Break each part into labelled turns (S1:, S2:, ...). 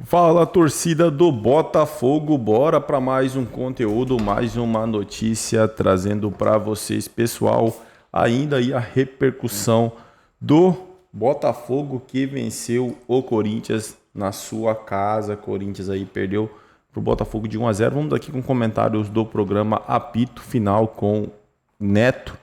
S1: Fala, torcida do Botafogo, bora para mais um conteúdo, mais uma notícia trazendo para vocês, pessoal, ainda aí a repercussão do Botafogo que venceu o Corinthians na sua casa. Corinthians aí perdeu pro Botafogo de 1-0. Vamos aqui com comentários do programa Apito Final com Neto,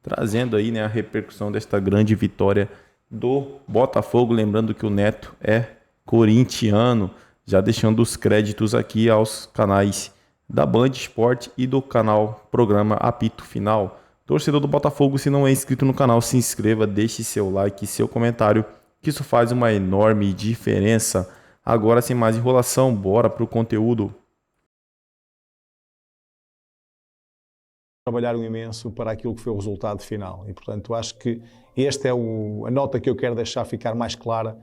S1: trazendo aí, né, a repercussão desta grande vitória do Botafogo. Lembrando que o Neto é corintiano, já deixando os créditos aqui aos canais da Band Esporte e do canal Programa Apito Final. Torcedor do Botafogo, se não é inscrito no canal, se inscreva, deixe seu like e seu comentário, que isso faz uma enorme diferença. Agora, sem mais enrolação, bora para o conteúdo.
S2: Trabalharam imenso para aquilo que foi o resultado final e, portanto, acho que esta é a nota que eu quero deixar ficar mais clara,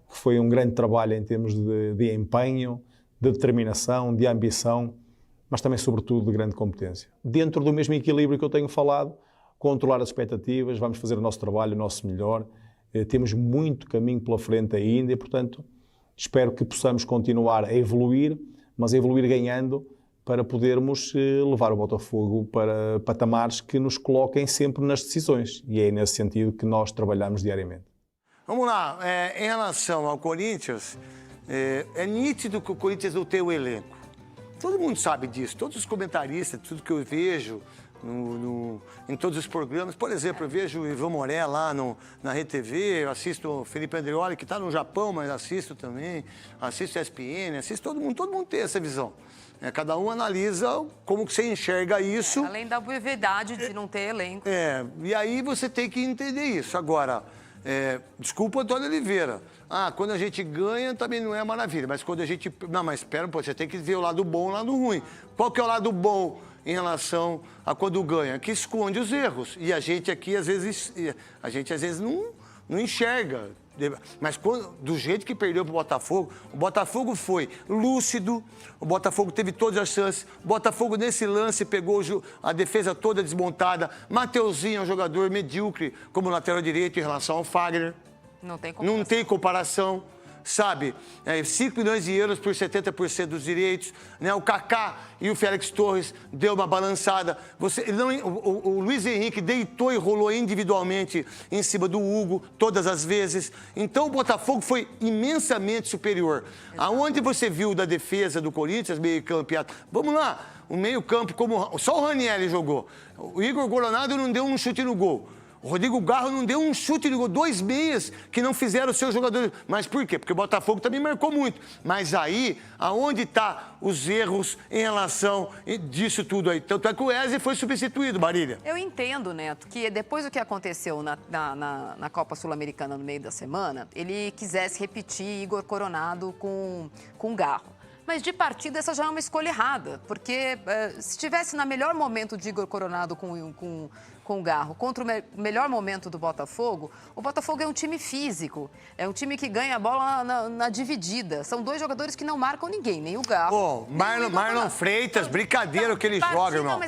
S2: que foi um grande trabalho em termos de empenho, de determinação, de ambição, mas também, sobretudo, de grande competência. Dentro do mesmo equilíbrio que eu tenho falado, controlar as expectativas, vamos fazer o nosso trabalho, o nosso melhor, temos muito caminho pela frente ainda e, portanto, espero que possamos continuar a evoluir, mas a evoluir ganhando, para podermos levar o Botafogo para patamares que nos coloquem sempre nas decisões. E é nesse sentido que nós trabalhamos diariamente.
S3: Vamos lá, em relação ao Corinthians, é nítido que o Corinthians não tem o elenco. Todo mundo sabe disso, todos os comentaristas, tudo que eu vejo em todos os programas. Por exemplo, eu vejo o Ivan Moré lá na RTV, eu assisto o Felipe Andreoli, que está no Japão, mas assisto também, assisto a ESPN, assisto todo mundo tem essa visão. Cada um analisa como que você enxerga isso.
S4: Além da obviedade de não ter elenco.
S3: E aí você tem que entender isso. Agora, desculpa, Antônio Oliveira. Quando a gente ganha também não é maravilha, mas quando a gente... Não, mas espera, você tem que ver o lado bom e o lado ruim. Qual que é o lado bom em relação a quando ganha? Que esconde os erros. E a gente aqui, às vezes, não enxerga. Mas do jeito que perdeu para o Botafogo foi lúcido, o Botafogo teve todas as chances, o Botafogo nesse lance pegou a defesa toda desmontada, Mateuzinho é um jogador medíocre como lateral direito em relação ao Fagner. Não tem comparação. Sabe, 5 milhões de euros por 70% dos direitos, né? O Kaká e o Félix Torres deu uma balançada. O Luiz Henrique deitou e rolou individualmente em cima do Hugo todas as vezes. Então o Botafogo foi imensamente superior. Aonde você viu da defesa do Corinthians, meio campo, vamos lá, o meio campo, como só o Ranieri jogou. O Igor Coronado não deu um chute no gol. O Rodrigo Garro não deu um chute, ligou 2 meias que não fizeram os seus jogadores. Mas por quê? Porque o Botafogo também marcou muito. Mas aí, aonde tá os erros em relação disso tudo aí? Tanto é que o Wesley foi substituído, Marília.
S4: Eu entendo, Neto, que depois do que aconteceu na Copa Sul-Americana no meio da semana, ele quisesse repetir Igor Coronado com Garro. Mas de partida essa já é uma escolha errada, porque se estivesse no melhor momento de Igor Coronado com o Garro contra o melhor momento do Botafogo, o Botafogo é um time físico, é um time que ganha a bola na dividida. São 2 jogadores que não marcam ninguém, nem o Garro.
S3: Marlon Freitas, brincadeira o que ele joga, irmão.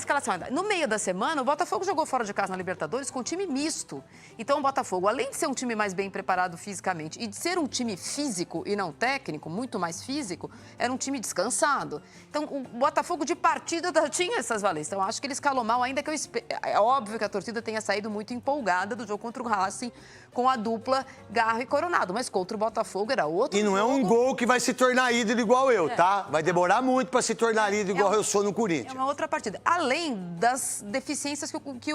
S4: No meio da semana, o Botafogo jogou fora de casa na Libertadores com um time misto. Então o Botafogo, além de ser um time mais bem preparado fisicamente e de ser um time físico e não técnico, muito mais físico, era um time descansado. Então, o Botafogo de partida tinha essas valências. Então, acho que ele escalou mal, ainda que é óbvio que a torcida tenha saído muito empolgada do jogo contra o Racing com a dupla Garro e Coronado. Mas contra o Botafogo era outro
S3: E não
S4: jogo.
S3: é um gol que vai se tornar ídolo igual eu, tá? Vai demorar muito para se tornar ídolo igual eu sou no Corinthians.
S4: É uma outra partida. Além das deficiências que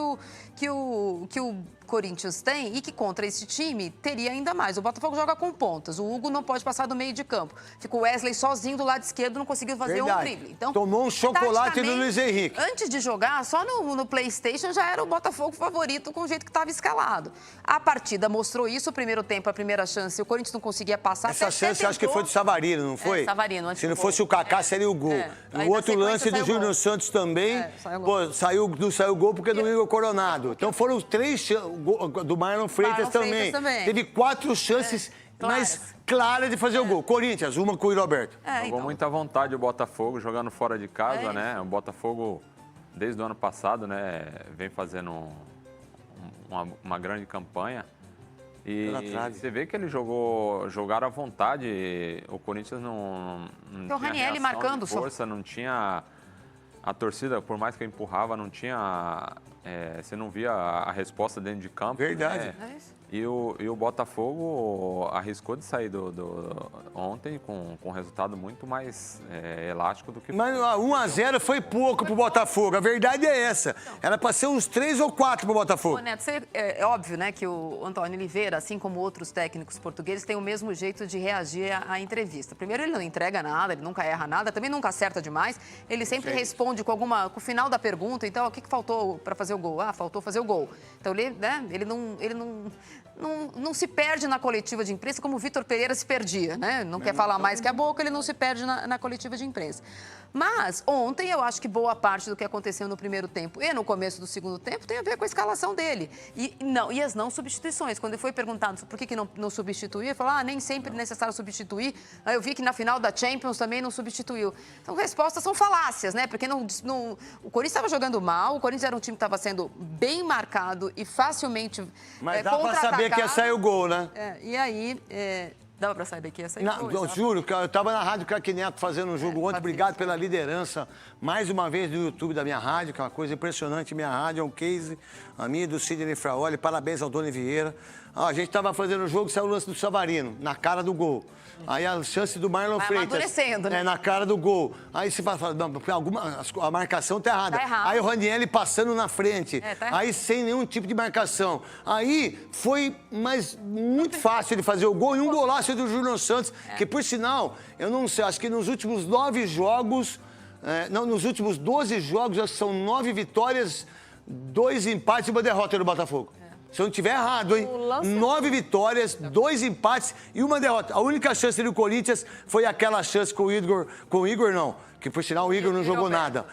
S4: o Corinthians tem e que contra esse time teria ainda mais. O Botafogo joga com pontas. O Hugo não pode passar do meio de campo. Fica o Wesley sozinho do lado esquerdo, não conseguiu fazer um drible. Então,
S3: tomou um chocolate do Luiz Henrique.
S4: Antes de jogar, só no PlayStation já era o Botafogo favorito com o jeito que estava escalado. A partida mostrou isso. O primeiro tempo, a primeira chance, o Corinthians não conseguia passar.
S3: Essa chance eu acho que foi do Savarino, não foi?
S4: Savarino.
S3: Se não fosse o Kaká, seria o gol. O outro lance do Júnior Santos também, não saiu o gol porque é do Igor Coronado. Então foram 3 chances. Do Marlon Freitas também. Teve 4 chances mais claras de fazer o gol. Corinthians, uma com o Roberto.
S5: Jogou muita vontade o Botafogo, jogando fora de casa, né? O Botafogo, desde o ano passado, né, vem fazendo uma grande campanha. E você vê que ele jogaram à vontade. O Corinthians não
S4: Então, o
S5: tinha
S4: Ranieri
S5: reação
S4: marcando
S5: de força, não tinha... A torcida, por mais que eu empurrava, não tinha... você não via a resposta dentro de campo.
S3: Verdade.
S5: E o Botafogo arriscou de sair ontem com um resultado muito mais elástico do que...
S3: Mas 1-0 foi pouco pro Botafogo. A verdade é essa. Era para ser uns 3 ou 4 pro Botafogo.
S4: Ô, Neto, é óbvio, né, que o Antônio Oliveira, assim como outros técnicos portugueses, tem o mesmo jeito de reagir à entrevista. Primeiro, ele não entrega nada, ele nunca erra nada, também nunca acerta demais. Ele sempre responde com o final da pergunta. Então, o que faltou para fazer o gol? Ah, faltou fazer o gol. Então, ele não se perde na coletiva de imprensa como o Vitor Pereira se perdia, né? Não quer falar mais que a boca, ele não se perde na coletiva de imprensa. Mas ontem eu acho que boa parte do que aconteceu no primeiro tempo e no começo do segundo tempo tem a ver com a escalação dele. E as não substituições. Quando ele foi perguntado por que não substituiu, ele falou, nem sempre é necessário substituir. Aí eu vi que na final da Champions também não substituiu. Então, respostas são falácias, né? Porque o Corinthians estava jogando mal, o Corinthians era um time que estava sendo bem marcado e facilmente
S3: Mas dá para saber que ia sair o gol, né?
S4: E aí... Dava para saber que ia sair o gol.
S3: Eu juro, eu estava na Rádio Craque Neto fazendo um jogo ontem. Obrigado pela liderança, mais uma vez, no YouTube da minha rádio, que é uma coisa impressionante. Minha rádio é um case, a minha e do Sidney Fraoli. Parabéns ao Doni Vieira. A gente estava fazendo o jogo, saiu o lance do Savarino, na cara do gol. Aí a chance do Marlon Freitas.
S4: Amadurecendo, né?
S3: Na cara do gol. Aí você fala, a marcação tá errada. Aí o Ranieri passando na frente. Aí sem nenhum tipo de marcação. Aí foi muito fácil ele fazer o gol e um golaço do Júnior Santos, que por sinal, eu não sei, acho que nos últimos 9 jogos, nos últimos 12 jogos, acho que são 9 vitórias, 2 empates e uma derrota do Botafogo. Se eu não estiver errado, hein? 9 vitórias, 2 empates e uma derrota. A única chance do Corinthians foi aquela chance com o Igor. Com o Igor, não. Que, por sinal, o Igor não jogou nada.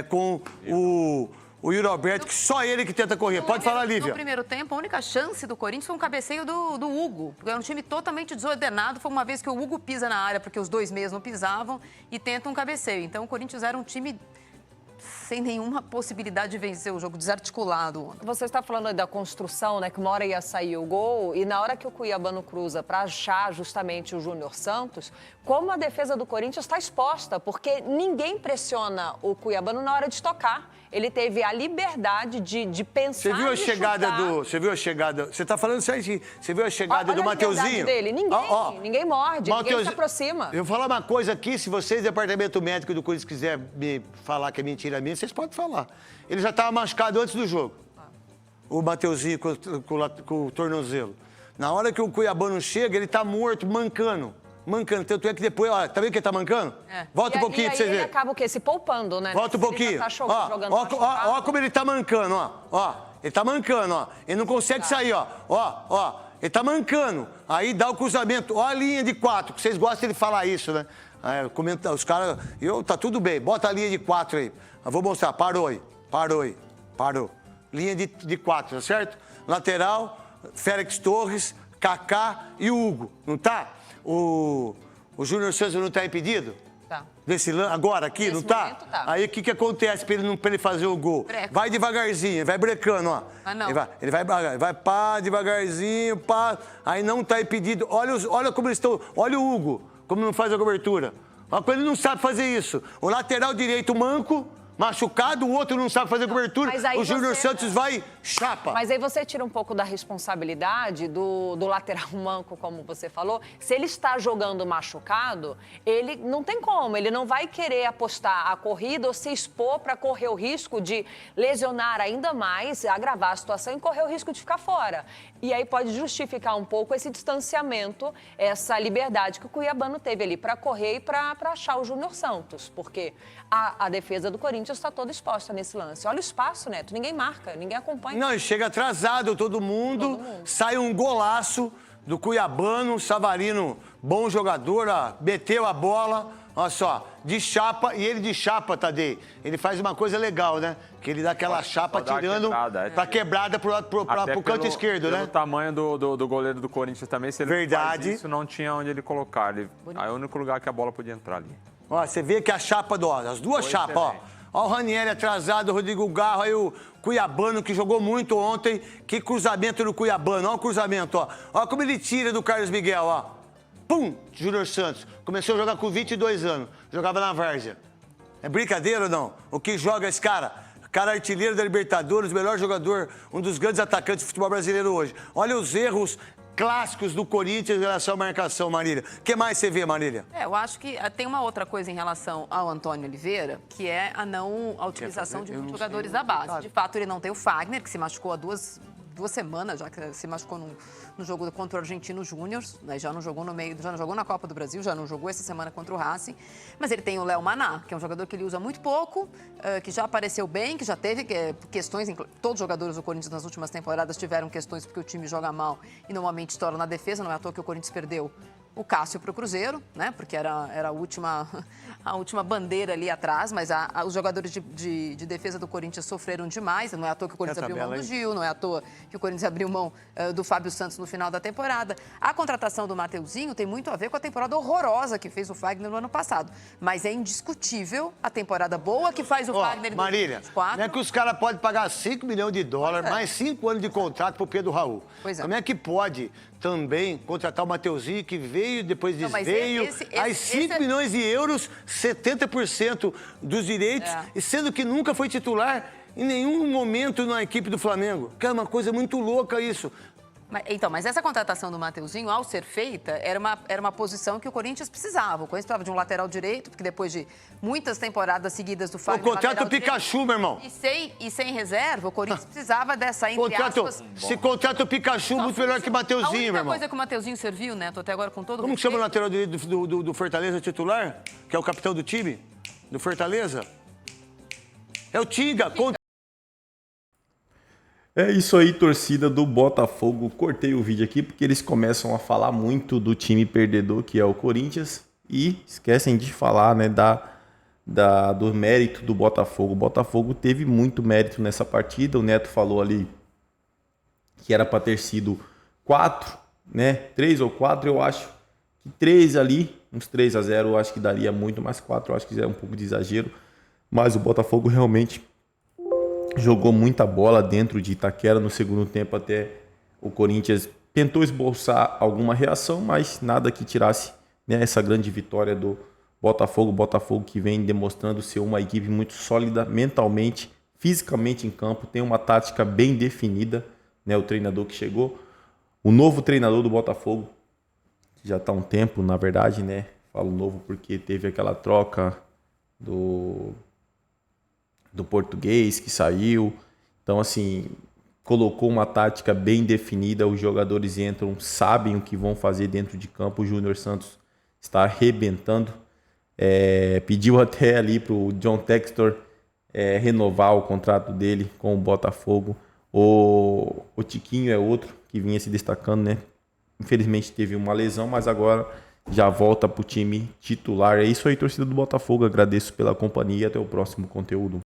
S3: Com o Yuri Alberto, que só ele que tenta correr. Pode falar, Lívia.
S4: No primeiro tempo, a única chance do Corinthians foi um cabeceio do Hugo. Porque era um time totalmente desordenado. Foi uma vez que o Hugo pisa na área, porque os dois mesmos não pisavam, e tenta um cabeceio. Então, o Corinthians era um time... sem nenhuma possibilidade de vencer o jogo, desarticulado.
S6: Você está falando da construção, né? Que uma hora ia sair o gol e na hora que o Cuiabano cruza para achar justamente o Júnior Santos, como a defesa do Corinthians está exposta, porque ninguém pressiona o Cuiabano na hora de tocar. Ele teve a liberdade de pensar.
S3: Você viu a chegada do... Você viu a chegada... Você está falando certinho. Você viu a chegada do Mateuzinho?
S6: Dele. Ninguém morde, ninguém se aproxima.
S3: Eu vou falar uma coisa aqui, se vocês, departamento médico do Corinthians, quiser me falar que é mentira minha, vocês podem falar. Ele já estava machucado antes do jogo. O Mateuzinho com o tornozelo. Na hora que o Cuiabano chega, ele está morto, mancando. Tanto é que depois, ó, tá vendo que ele tá mancando? Volta um pouquinho pra você ver.
S6: Ele acaba o quê? Se poupando, né?
S3: Volta um pouquinho. Ó como ele tá mancando, ó. Ele tá mancando, ó. Ele não consegue sair, ó. Ó. Ele tá mancando. Aí dá o cruzamento. Ó a linha de 4, que vocês gostam de falar isso, né? Os caras... Tá tudo bem. Bota a linha de 4 aí. Eu vou mostrar. Parou aí. Parou. Linha de 4, tá certo? Lateral, Félix Torres, Kaká e Hugo. Não tá? O Júnior Santos não está impedido?
S6: Tá.
S3: Agora, aqui, não tá?
S6: Tá?
S3: Aí o que acontece para ele fazer o gol?
S4: Breca.
S3: Vai devagarzinho, vai brecando, ó.
S4: Não.
S3: Ele vai pá, devagarzinho, pá. Aí não está impedido. Olha como eles estão. Olha o Hugo, como não faz a cobertura. Ele não sabe fazer isso. O lateral direito manco, machucado, o outro não sabe fazer cobertura, o Júnior Santos vai chapa.
S6: Mas aí você tira um pouco da responsabilidade do lateral manco, como você falou. Se ele está jogando machucado, ele não tem como, ele não vai querer apostar a corrida ou se expor para correr o risco de lesionar ainda mais, agravar a situação e correr o risco de ficar fora. E aí pode justificar um pouco esse distanciamento, essa liberdade que o Cuiabano teve ali para correr e para achar o Júnior Santos, porque a defesa do Corinthians está toda exposta nesse lance. Olha o espaço, Neto, ninguém marca, ninguém acompanha.
S3: Não, e chega atrasado todo mundo. Sai um golaço do Cuiabano, Savarino, bom jogador, meteu a bola, olha só, de chapa, e ele de chapa, Tadei, ele faz uma coisa legal, né? Que ele dá aquela chapa tirando pra quebrada pro canto esquerdo, né?
S5: O tamanho do goleiro do Corinthians também, se ele faz isso, não tinha onde ele colocar. Aí é o único lugar que a bola podia entrar ali.
S3: Ó, você vê que a chapa as duas chapas, ó. Olha o Ranieri atrasado, o Rodrigo Garro, aí o Cuiabano, que jogou muito ontem. Que cruzamento do Cuiabano, olha o cruzamento, ó. Olha como ele tira do Carlos Miguel, ó. Pum! Júnior Santos. Começou a jogar com 22 anos. Jogava na Várzea. É brincadeira ou não? O que joga esse cara? Cara artilheiro da Libertadores, o melhor jogador, um dos grandes atacantes do futebol brasileiro hoje. Olha os erros clássicos do Corinthians em relação à marcação, Marília. O que mais você vê, Marília?
S4: Eu acho que tem uma outra coisa em relação ao Antônio Oliveira, que é a utilização de muitos jogadores da base. De fato, ele não tem o Fagner, que se machucou há duas semanas, já que se machucou no jogo contra o Argentino Júnior, né? Já não jogou na Copa do Brasil, já não jogou essa semana contra o Racing, mas ele tem o Léo Maná, que é um jogador que ele usa muito pouco, que já apareceu bem, que já teve questões, todos os jogadores do Corinthians nas últimas temporadas tiveram questões porque o time joga mal e normalmente estoura na defesa, não é à toa que o Corinthians perdeu o Cássio para o Cruzeiro, né? Porque era a última bandeira ali atrás, mas os jogadores de defesa do Corinthians sofreram demais. Não é à toa que o Corinthians abriu mão do Gil, não é à toa que o Corinthians abriu mão do Fábio Santos no final da temporada. A contratação do Mateuzinho tem muito a ver com a temporada horrorosa que fez o Fagner no ano passado. Mas é indiscutível a temporada boa que faz o Fagner em 2024.
S3: Marília, não é que os caras podem pagar 5 milhões de dólares, mais 5 anos de contrato pro Pedro Raul.
S4: Pois é.
S3: Como é que pode também contratar o Mateuzinho, que veio, depois desveio, aí 5 milhões de euros, 70% dos direitos, e sendo que nunca foi titular em nenhum momento na equipe do Flamengo. Que é uma coisa muito louca isso.
S4: Mas essa contratação do Mateuzinho, ao ser feita, era uma posição que o Corinthians precisava. O Corinthians precisava de um lateral direito, porque depois de muitas temporadas seguidas do Fagner...
S3: O contrato do Pikachu, meu irmão.
S4: E sem reserva, o Corinthians precisava dessa, entre aspas...
S3: Se contrata o Pikachu, muito melhor que o Mateuzinho, meu irmão.
S4: A única coisa que o Mateuzinho serviu, Neto, até agora com todo
S3: Como que chama o lateral direito do Fortaleza titular? Que é o capitão do time? Do Fortaleza? É o Tinga.
S1: É isso aí, torcida do Botafogo. Cortei o vídeo aqui porque eles começam a falar muito do time perdedor, que é o Corinthians, e esquecem de falar, né, do mérito do Botafogo. O Botafogo teve muito mérito nessa partida. O Neto falou ali que era para ter sido 4, né? 3 ou 4, eu acho que 3 ali, uns 3-0, eu acho que daria muito, mas 4 eu acho que é um pouco de exagero. Mas o Botafogo realmente jogou muita bola dentro de Itaquera. No segundo tempo até o Corinthians tentou esboçar alguma reação, mas nada que tirasse, né, essa grande vitória do Botafogo. Botafogo que vem demonstrando ser uma equipe muito sólida mentalmente, fisicamente em campo, tem uma tática bem definida, né, o treinador que chegou. O novo treinador do Botafogo, que já está há um tempo, na verdade, né? Falo novo porque teve aquela troca do português que saiu. Então, assim, colocou uma tática bem definida. Os jogadores entram, sabem o que vão fazer dentro de campo. O Júnior Santos está arrebentando. Pediu até ali para o John Textor renovar o contrato dele com o Botafogo. O Tiquinho é outro que vinha se destacando, né? Infelizmente teve uma lesão, mas agora já volta para o time titular. É isso aí, torcida do Botafogo. Agradeço pela companhia e até o próximo conteúdo.